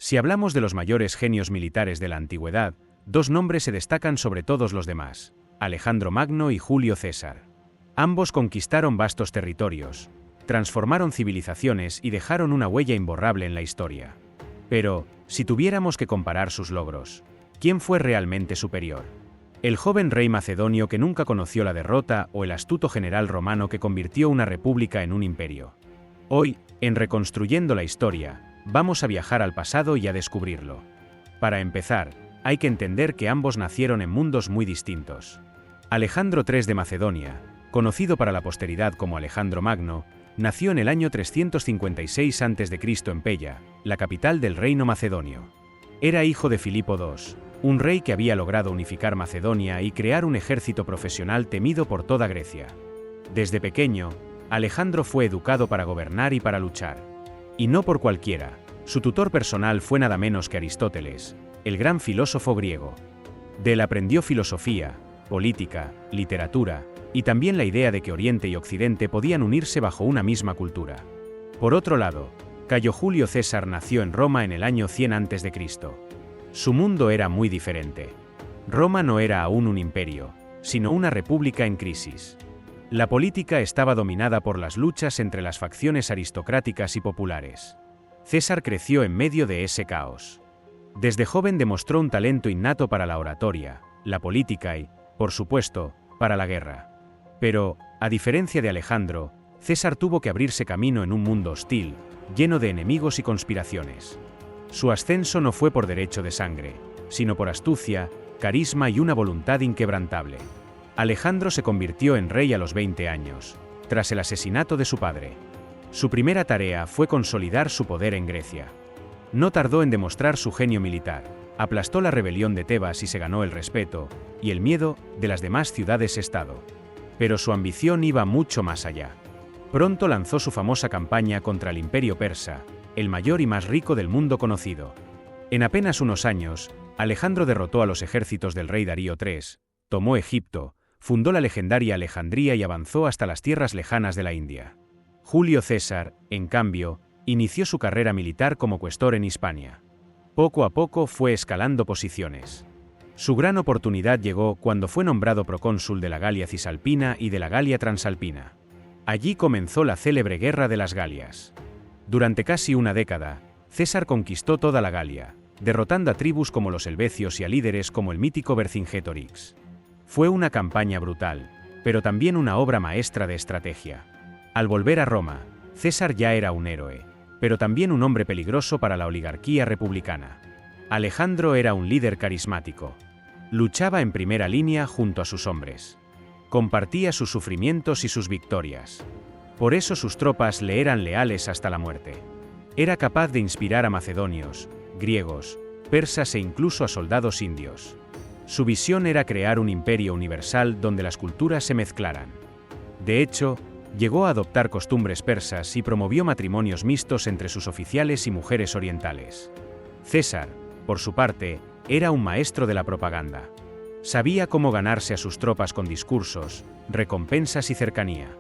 Si hablamos de los mayores genios militares de la antigüedad, dos nombres se destacan sobre todos los demás: Alejandro Magno y Julio César. Ambos conquistaron vastos territorios, transformaron civilizaciones y dejaron una huella imborrable en la historia. Pero, si tuviéramos que comparar sus logros, ¿quién fue realmente superior? ¿El joven rey macedonio que nunca conoció la derrota o el astuto general romano que convirtió una república en un imperio? Hoy, en Reconstruyendo la Historia, vamos a viajar al pasado y a descubrirlo. Para empezar, hay que entender que ambos nacieron en mundos muy distintos. Alejandro III de Macedonia, conocido para la posteridad como Alejandro Magno, nació en el año 356 a.C. en Pella, la capital del reino macedonio. Era hijo de Filipo II, un rey que había logrado unificar Macedonia y crear un ejército profesional temido por toda Grecia. Desde pequeño, Alejandro fue educado para gobernar y para luchar. Y no por cualquiera, su tutor personal fue nada menos que Aristóteles, el gran filósofo griego. De él aprendió filosofía, política, literatura, y también la idea de que Oriente y Occidente podían unirse bajo una misma cultura. Por otro lado, Cayo Julio César nació en Roma en el año 100 a.C. Su mundo era muy diferente. Roma no era aún un imperio, sino una república en crisis. La política estaba dominada por las luchas entre las facciones aristocráticas y populares. César creció en medio de ese caos. Desde joven demostró un talento innato para la oratoria, la política y, por supuesto, para la guerra. Pero, a diferencia de Alejandro, César tuvo que abrirse camino en un mundo hostil, lleno de enemigos y conspiraciones. Su ascenso no fue por derecho de sangre, sino por astucia, carisma y una voluntad inquebrantable. Alejandro se convirtió en rey a los 20 años, tras el asesinato de su padre. Su primera tarea fue consolidar su poder en Grecia. No tardó en demostrar su genio militar, aplastó la rebelión de Tebas y se ganó el respeto y el miedo de las demás ciudades-estado. Pero su ambición iba mucho más allá. Pronto lanzó su famosa campaña contra el Imperio Persa, el mayor y más rico del mundo conocido. En apenas unos años, Alejandro derrotó a los ejércitos del rey Darío III, tomó Egipto, fundó la legendaria Alejandría y avanzó hasta las tierras lejanas de la India. Julio César, en cambio, inició su carrera militar como cuestor en Hispania. Poco a poco fue escalando posiciones. Su gran oportunidad llegó cuando fue nombrado procónsul de la Galia Cisalpina y de la Galia Transalpina. Allí comenzó la célebre Guerra de las Galias. Durante casi una década, César conquistó toda la Galia, derrotando a tribus como los helvecios y a líderes como el mítico Vercingetorix. Fue una campaña brutal, pero también una obra maestra de estrategia. Al volver a Roma, César ya era un héroe, pero también un hombre peligroso para la oligarquía republicana. Alejandro era un líder carismático. Luchaba en primera línea junto a sus hombres. Compartía sus sufrimientos y sus victorias. Por eso sus tropas le eran leales hasta la muerte. Era capaz de inspirar a macedonios, griegos, persas e incluso a soldados indios. Su visión era crear un imperio universal donde las culturas se mezclaran. De hecho, llegó a adoptar costumbres persas y promovió matrimonios mixtos entre sus oficiales y mujeres orientales. César, por su parte, era un maestro de la propaganda. Sabía cómo ganarse a sus tropas con discursos, recompensas y cercanía.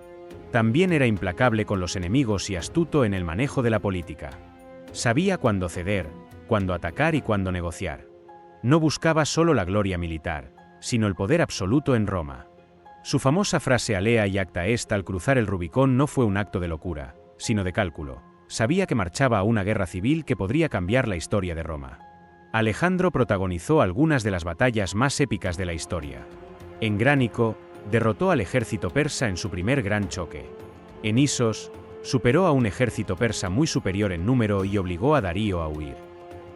También era implacable con los enemigos y astuto en el manejo de la política. Sabía cuándo ceder, cuándo atacar y cuándo negociar. No buscaba solo la gloria militar, sino el poder absoluto en Roma. Su famosa frase alea y acta est al cruzar el Rubicón no fue un acto de locura, sino de cálculo. Sabía que marchaba a una guerra civil que podría cambiar la historia de Roma. Alejandro protagonizó algunas de las batallas más épicas de la historia. En Gránico, derrotó al ejército persa en su primer gran choque. En Isos, superó a un ejército persa muy superior en número y obligó a Darío a huir.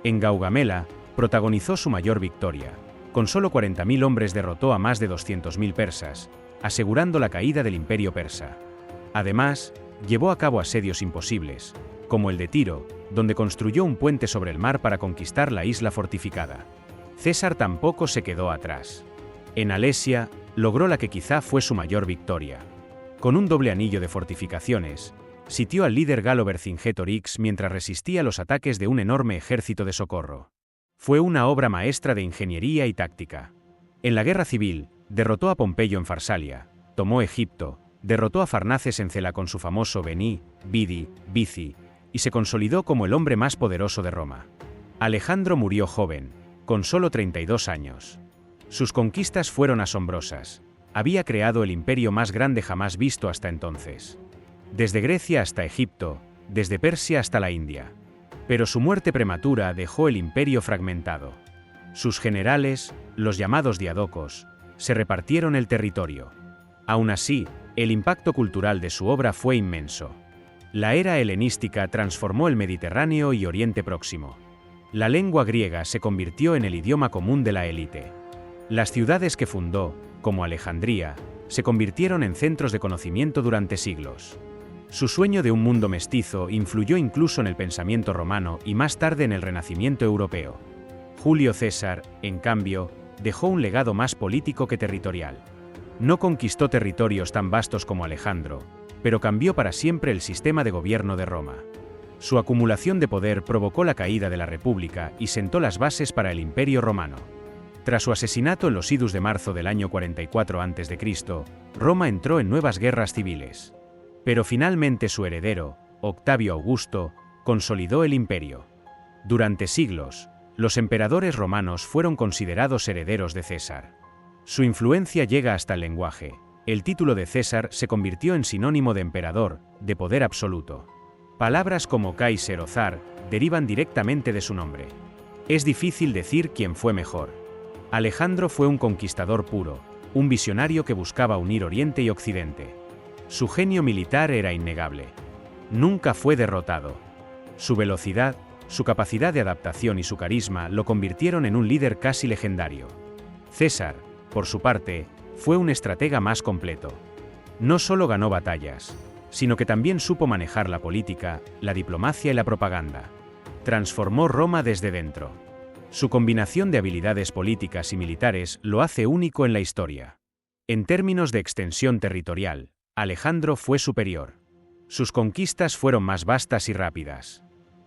En Gaugamela, protagonizó su mayor victoria. Con solo 40.000 hombres derrotó a más de 200.000 persas, asegurando la caída del imperio persa. Además, llevó a cabo asedios imposibles, como el de Tiro, donde construyó un puente sobre el mar para conquistar la isla fortificada. César tampoco se quedó atrás. En Alesia, logró la que quizá fue su mayor victoria. Con un doble anillo de fortificaciones, sitió al líder galo Vercingetorix mientras resistía los ataques de un enorme ejército de socorro. Fue una obra maestra de ingeniería y táctica. En la guerra civil, derrotó a Pompeyo en Farsalia, tomó Egipto, derrotó a Farnaces en Cela con su famoso Veni, Vidi, Vici, y se consolidó como el hombre más poderoso de Roma. Alejandro murió joven, con solo 32 años. Sus conquistas fueron asombrosas. Había creado el imperio más grande jamás visto hasta entonces. Desde Grecia hasta Egipto, desde Persia hasta la India. Pero su muerte prematura dejó el imperio fragmentado. Sus generales, los llamados diadocos, se repartieron el territorio. Aún así, el impacto cultural de su obra fue inmenso. La era helenística transformó el Mediterráneo y Oriente Próximo. La lengua griega se convirtió en el idioma común de la élite. Las ciudades que fundó, como Alejandría, se convirtieron en centros de conocimiento durante siglos. Su sueño de un mundo mestizo influyó incluso en el pensamiento romano y más tarde en el Renacimiento europeo. Julio César, en cambio, dejó un legado más político que territorial. No conquistó territorios tan vastos como Alejandro, pero cambió para siempre el sistema de gobierno de Roma. Su acumulación de poder provocó la caída de la República y sentó las bases para el Imperio Romano. Tras su asesinato en los idus de marzo del año 44 a.C., Roma entró en nuevas guerras civiles. Pero finalmente su heredero, Octavio Augusto, consolidó el imperio. Durante siglos, los emperadores romanos fueron considerados herederos de César. Su influencia llega hasta el lenguaje. El título de César se convirtió en sinónimo de emperador, de poder absoluto. Palabras como Kaiser o zar derivan directamente de su nombre. Es difícil decir quién fue mejor. Alejandro fue un conquistador puro, un visionario que buscaba unir Oriente y Occidente. Su genio militar era innegable. Nunca fue derrotado. Su velocidad, su capacidad de adaptación y su carisma lo convirtieron en un líder casi legendario. César, por su parte, fue un estratega más completo. No solo ganó batallas, sino que también supo manejar la política, la diplomacia y la propaganda. Transformó Roma desde dentro. Su combinación de habilidades políticas y militares lo hace único en la historia. En términos de extensión territorial, Alejandro fue superior. Sus conquistas fueron más vastas y rápidas.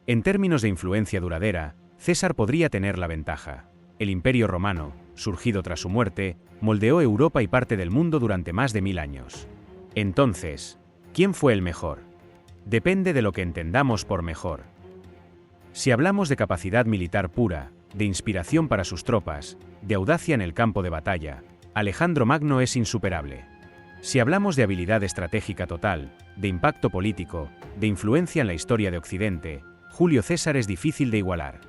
En términos de influencia duradera, César podría tener la ventaja. El Imperio Romano, surgido tras su muerte, moldeó Europa y parte del mundo durante más de 1000 años. Entonces, ¿quién fue el mejor? Depende de lo que entendamos por mejor. Si hablamos de capacidad militar pura, de inspiración para sus tropas, de audacia en el campo de batalla, Alejandro Magno es insuperable. Si hablamos de habilidad estratégica total, de impacto político, de influencia en la historia de Occidente, Julio César es difícil de igualar.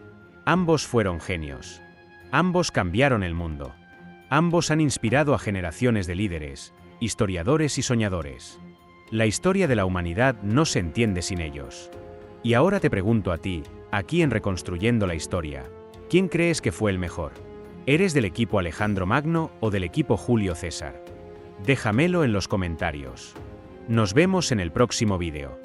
Ambos fueron genios. Ambos cambiaron el mundo. Ambos han inspirado a generaciones de líderes, historiadores y soñadores. La historia de la humanidad no se entiende sin ellos. Y ahora te pregunto a ti, aquí en Reconstruyendo la Historia, ¿quién crees que fue el mejor? ¿Eres del equipo Alejandro Magno o del equipo Julio César? Déjamelo en los comentarios. Nos vemos en el próximo vídeo.